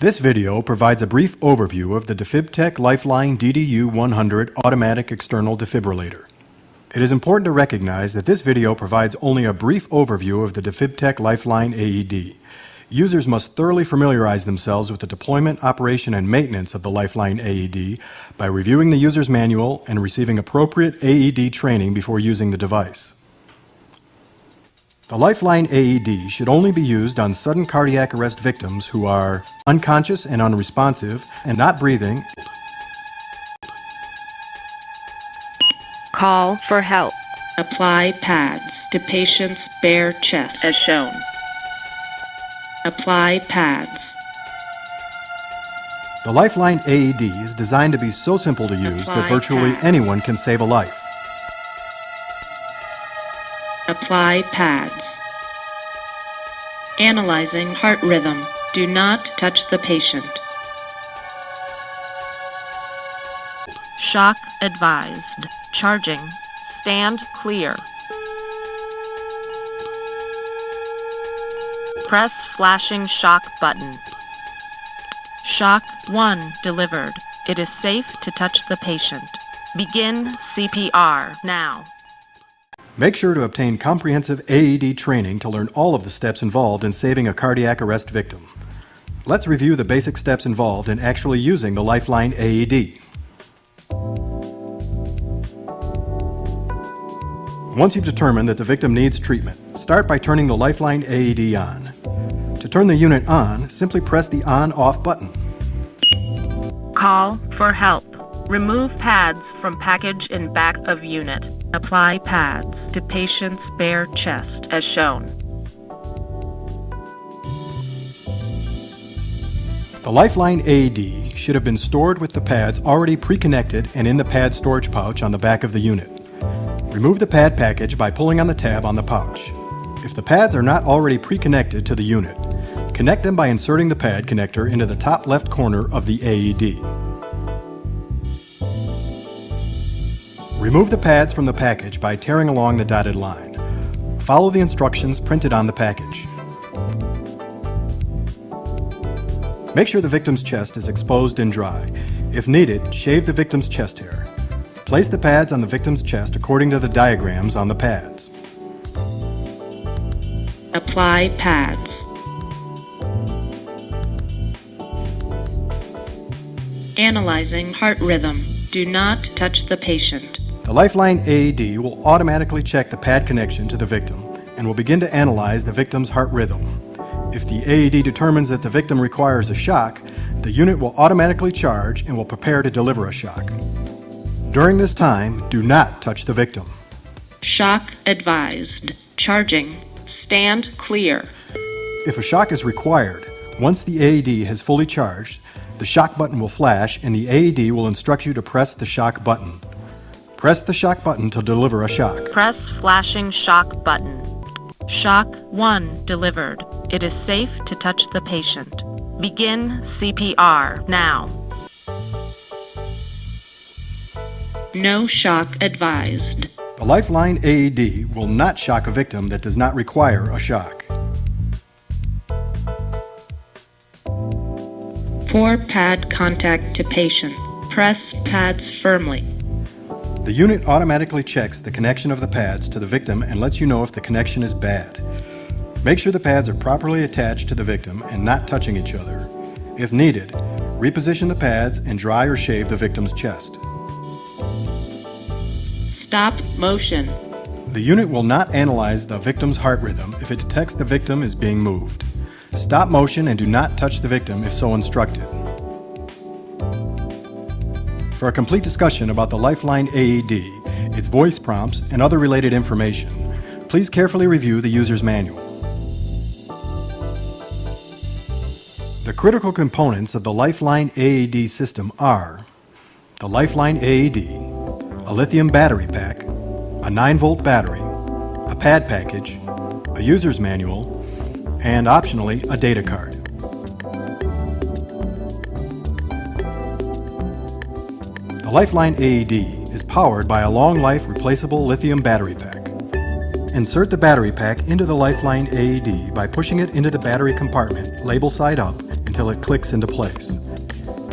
This video provides a brief overview of the DefibTech Lifeline DDU-100 automatic external defibrillator. It is important to recognize that this video provides only a brief overview of the DefibTech Lifeline AED. Users must thoroughly familiarize themselves with the deployment, operation, and maintenance of the Lifeline AED by reviewing the user's manual and receiving appropriate AED training before using the device. The Lifeline AED should only be used on sudden cardiac arrest victims who are unconscious and unresponsive and not breathing. Call for help. Apply pads to patient's bare chest as shown. Apply pads. The Lifeline AED is designed to be so simple to use that virtually anyone can save a life. Apply pads. Analyzing heart rhythm. Do not touch the patient. Shock advised. Charging. Stand clear. Press flashing shock button. Shock 1 delivered. It is safe to touch the patient. Begin CPR now. Make sure to obtain comprehensive AED training to learn all of the steps involved in saving a cardiac arrest victim. Let's review the basic steps involved in actually using the Lifeline AED. Once you've determined that the victim needs treatment, start by turning the Lifeline AED on. To turn the unit on, simply press the on-off button. Call for help. Remove pads from package in back of unit. Apply pads to patient's bare chest as shown. The Lifeline AED should have been stored with the pads already pre-connected and in the pad storage pouch on the back of the unit. Remove the pad package by pulling on the tab on the pouch. If the pads are not already pre-connected to the unit, connect them by inserting the pad connector into the top left corner of the AED. Remove the pads from the package by tearing along the dotted line. Follow the instructions printed on the package. Make sure the victim's chest is exposed and dry. If needed, shave the victim's chest hair. Place the pads on the victim's chest according to the diagrams on the pads. Apply pads. Analyzing heart rhythm. Do not touch the patient. The Lifeline AED will automatically check the pad connection to the victim and will begin to analyze the victim's heart rhythm. If the AED determines that the victim requires a shock, the unit will automatically charge and will prepare to deliver a shock. During this time, do not touch the victim. Shock advised. Charging. Stand clear. If a shock is required, once the AED has fully charged, the shock button will flash and the AED will instruct you to press the shock button. Press the shock button to deliver a shock. Press flashing shock button. Shock 1 delivered. It is safe to touch the patient. Begin CPR now. No shock advised. The Lifeline AED will not shock a victim that does not require a shock. Poor pad contact to patient. Press pads firmly. The unit automatically checks the connection of the pads to the victim and lets you know if the connection is bad. Make sure the pads are properly attached to the victim and not touching each other. If needed, reposition the pads and dry or shave the victim's chest. Stop motion. The unit will not analyze the victim's heart rhythm if it detects the victim is being moved. Stop motion and do not touch the victim if so instructed. For a complete discussion about the Lifeline AED, its voice prompts, and other related information, please carefully review the user's manual. The critical components of the Lifeline AED system are the Lifeline AED, a lithium battery pack, a 9-volt battery, a pad package, a user's manual, and optionally a data card. The Lifeline AED is powered by a long-life replaceable lithium battery pack. Insert the battery pack into the Lifeline AED by pushing it into the battery compartment, label side up, until until it clicks into place.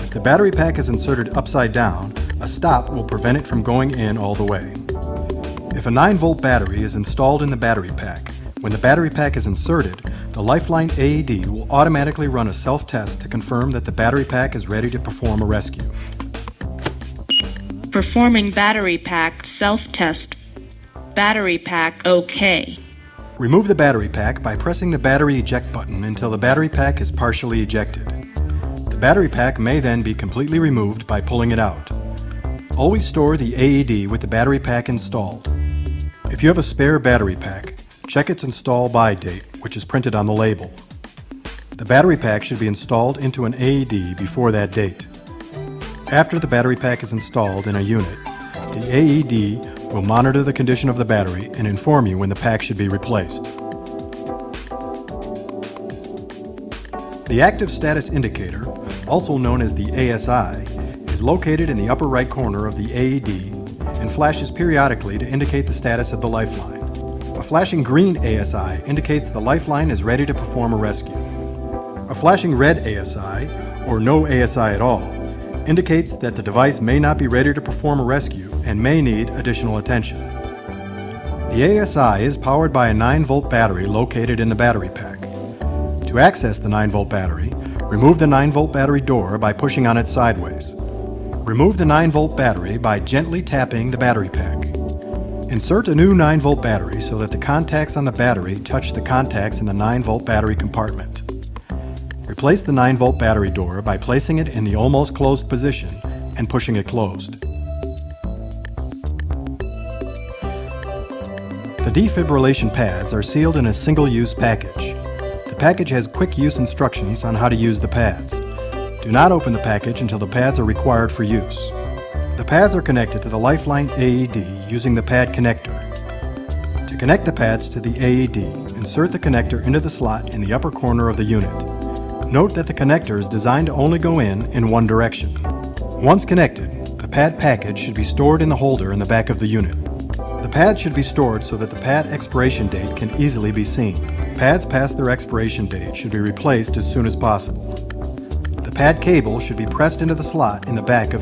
If the battery pack is inserted upside down, a stop will prevent it from going in all the way. If a 9-volt battery is installed in the battery pack, when the battery pack is inserted, the Lifeline AED will automatically run a self-test to confirm that the battery pack is ready to perform a rescue. Performing battery pack self-test. Battery pack OK. Remove the battery pack by pressing the battery eject button until the battery pack is partially ejected. The battery pack may then be completely removed by pulling it out. Always store the AED with the battery pack installed. If you have a spare battery pack, check its install by date, which is printed on the label. The battery pack should be installed into an AED before that date. After the battery pack is installed in a unit, the AED will monitor the condition of the battery and inform you when the pack should be replaced. The Active Status Indicator, also known as the ASI, is located in the upper right corner of the AED and flashes periodically to indicate the status of the lifeline. A flashing green ASI indicates the lifeline is ready to perform a rescue. A flashing red ASI, or no ASI at all, indicates that the device may not be ready to perform a rescue and may need additional attention. The ASI is powered by a 9-volt battery located in the battery pack. To access the 9-volt battery, remove the 9-volt battery door by pushing on it sideways. Remove the 9-volt battery by gently tapping the battery pack. Insert a new 9-volt battery so that the contacts on the battery touch the contacts in the 9-volt battery compartment. Replace the 9-volt battery door by placing it in the almost closed position and pushing it closed. The defibrillation pads are sealed in a single-use package. The package has quick-use instructions on how to use the pads. Do not open the package until the pads are required for use. The pads are connected to the Lifeline AED using the pad connector. To connect the pads to the AED, insert the connector into the slot in the upper corner of the unit. Note that the connector is designed to only go in one direction. Once connected, the pad package should be stored in the holder in the back of the unit. The pads should be stored so that the pad expiration date can easily be seen. Pads past their expiration date should be replaced as soon as possible. The pad cable should be pressed into the slot in the back of